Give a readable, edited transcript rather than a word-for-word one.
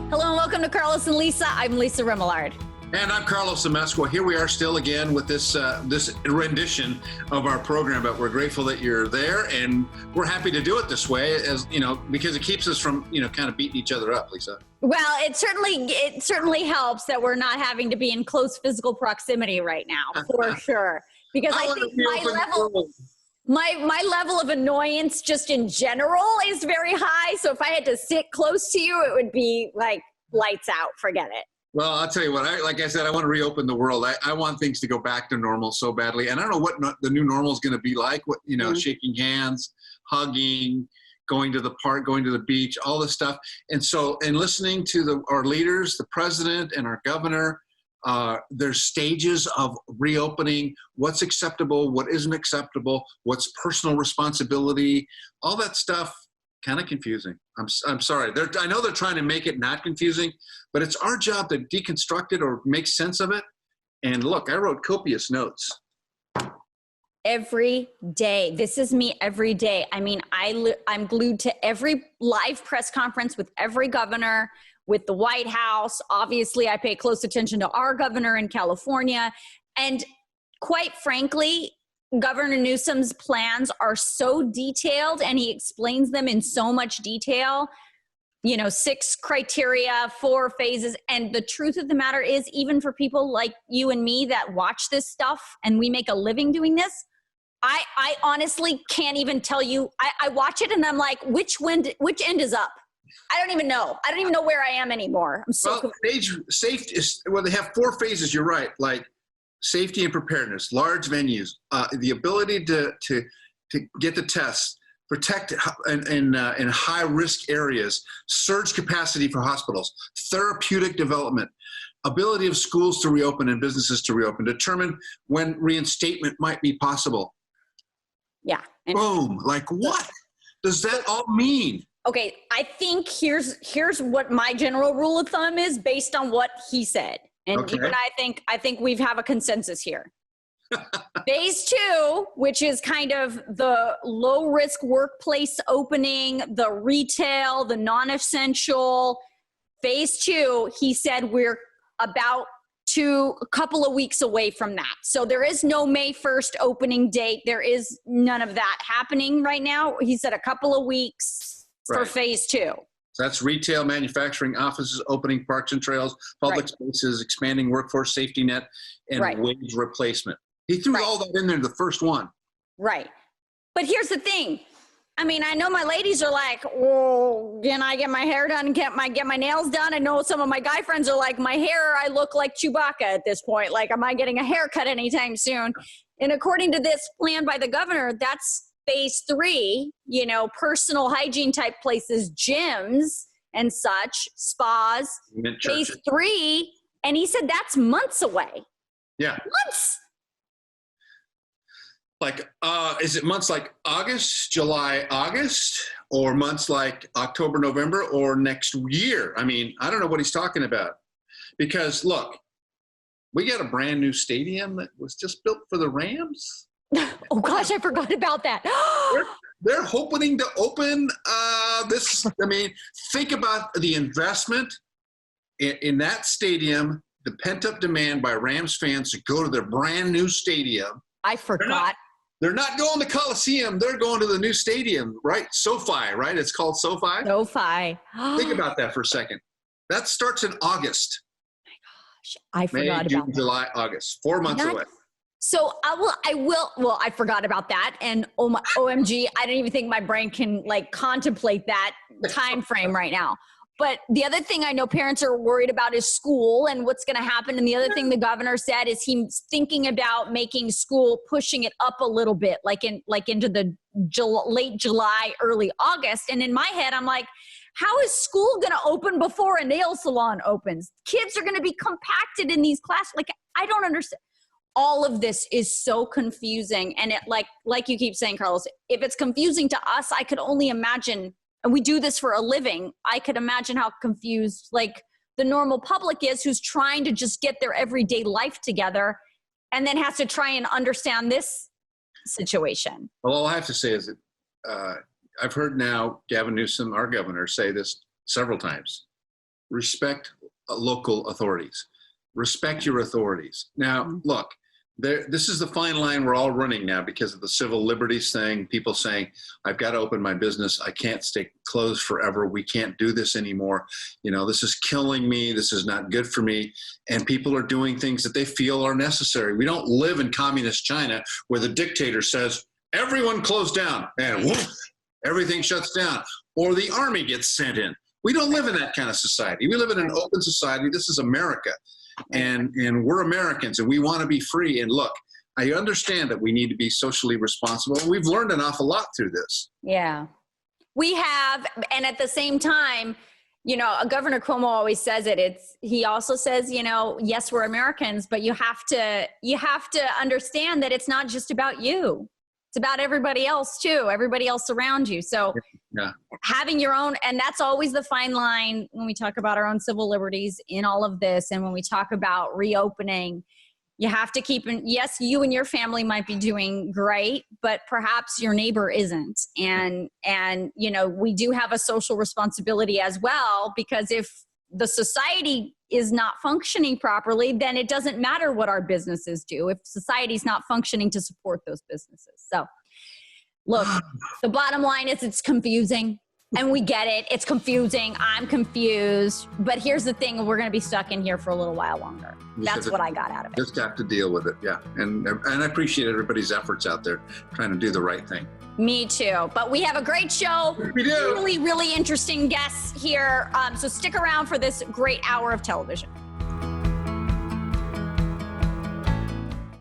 Hello and welcome to Carlos and Lisa. I'm Lisa Remillard. And I'm Carlos Amezcua. Here we are still again with this rendition of our program, but we're grateful that you're there, and we're happy to do it this way, as you know, because it keeps us from kind of beating each other up, Lisa. Well, it certainly helps that we're not having to be in close physical proximity right now, for sure. Because I think my level of annoyance just in general is very high. So if I had to sit close to you, it would be like lights out. Forget it. Well, I'll tell you what, like I said, I want to reopen the world. I want things to go back to normal so badly. And I don't know what the new normal is going to be like, shaking hands, hugging, going to the park, going to the beach, all this stuff. And so, and listening to our leaders, the president and our governor, there's stages of reopening, what's acceptable, what isn't acceptable, what's personal responsibility, all that stuff. Kind of confusing. I'm sorry. I know they're trying to make it not confusing, but it's our job to deconstruct it or make sense of it. And look, I wrote copious notes. Every day. This is me every day. I mean, I'm glued to every live press conference with every governor, with the White House. Obviously, I pay close attention to our governor in California. And quite frankly, Governor Newsom's plans are so detailed and he explains them in so much detail, 6 criteria, 4 phases. And the truth of the matter is, even for people like you and me that watch this stuff and we make a living doing this, I honestly can't even tell you. I watch it and I'm like, which end is up? I don't even know. I don't even know where I am anymore. I'm so confused. Safety is, they have 4 phases. You're right. Like, safety and preparedness, large venues, the ability to get the tests, protect in high-risk areas, surge capacity for hospitals, therapeutic development, ability of schools to reopen and businesses to reopen, determine when reinstatement might be possible. Yeah. Boom. Like, what does that all mean? Okay, I think here's what my general rule of thumb is based on what he said. And okay. You and I think we have a consensus here. Phase 2, which is kind of the low risk workplace opening, the retail, the non-essential. Phase 2, he said we're about a couple of weeks away from that. So there is no May 1st opening date. There is none of that happening right now. He said a couple of weeks for phase 2. So that's retail, manufacturing, offices, opening parks and trails, public spaces, expanding workforce safety net, and wage replacement. He threw all that in there, the first one. Right. But here's the thing. I mean, I know my ladies are like, well, can I get my hair done? Get my nails done? I know some of my guy friends are like, my hair, I look like Chewbacca at this point. Like, am I getting a haircut anytime soon? And according to this plan by the governor, that's phase 3, personal hygiene type places, gyms and such, spas. Phase 3, and he said that's months away. Yeah. Months. Like, is it months like August, July, August, or months like October, November, or next year? I mean, I don't know what he's talking about. Because look, we got a brand new stadium that was just built for the Rams. Oh gosh, I forgot about that. They're hoping to open this. I mean, think about the investment in that stadium, the pent-up demand by Rams fans to go to their brand new stadium. I forgot. They're not going to Coliseum. They're going to the new stadium, right? SoFi, right? It's called SoFi. SoFi. Think about that for a second. That starts in August. Oh my gosh, I forgot about that. July, August, 4 months away. So I forgot about that. And OMG, I don't even think my brain can contemplate that time frame right now. But the other thing I know parents are worried about is school and what's going to happen. And the other thing the governor said is he's thinking about making school, pushing it up a little bit, into the late July, early August. And in my head, I'm like, how is school going to open before a nail salon opens? Kids are going to be compacted in these classes. I don't understand. All of this is so confusing. And it like you keep saying, Carlos, if it's confusing to us, I could only imagine, and we do this for a living, I could imagine how confused the normal public is, who's trying to just get their everyday life together and then has to try and understand this situation. Well, all I have to say is that I've heard now Gavin Newsom, our governor, say this several times. respect local authorities. Respect your authorities. Now, look, this is the fine line we're all running now because of the civil liberties thing. People saying, I've got to open my business. I can't stay closed forever. We can't do this anymore. You know, this is killing me. This is not good for me. And people are doing things that they feel are necessary. We don't live in communist China where the dictator says, everyone close down, and whoosh, everything shuts down, or the army gets sent in. We don't live in that kind of society. We live in an open society. This is America. And we're Americans, and we want to be free. And look, I understand that we need to be socially responsible. We've learned an awful lot through this. Yeah, we have. And at the same time, you know, Governor Cuomo always says it. He also says, you know, yes, we're Americans, but you have to understand that it's not just about you. It's about everybody else too, everybody else around you. So having your own, and that's always the fine line when we talk about our own civil liberties in all of this. And when we talk about reopening, you have to keep in, yes, you and your family might be doing great, but perhaps your neighbor isn't. And, you know, we do have a social responsibility as well, because if the society is not functioning properly, then it doesn't matter what our businesses do if society's not functioning to support those businesses. So look, the bottom line is it's confusing, and we get it. It's confusing. I'm confused. But here's the thing. We're going to be stuck in here for a little while longer. That's what I got out of it. Just have to deal with it. Yeah. And I appreciate everybody's efforts out there trying to do the right thing. Me too. But we have a great show. We do. Really, really interesting guests here. So stick around for this great hour of television.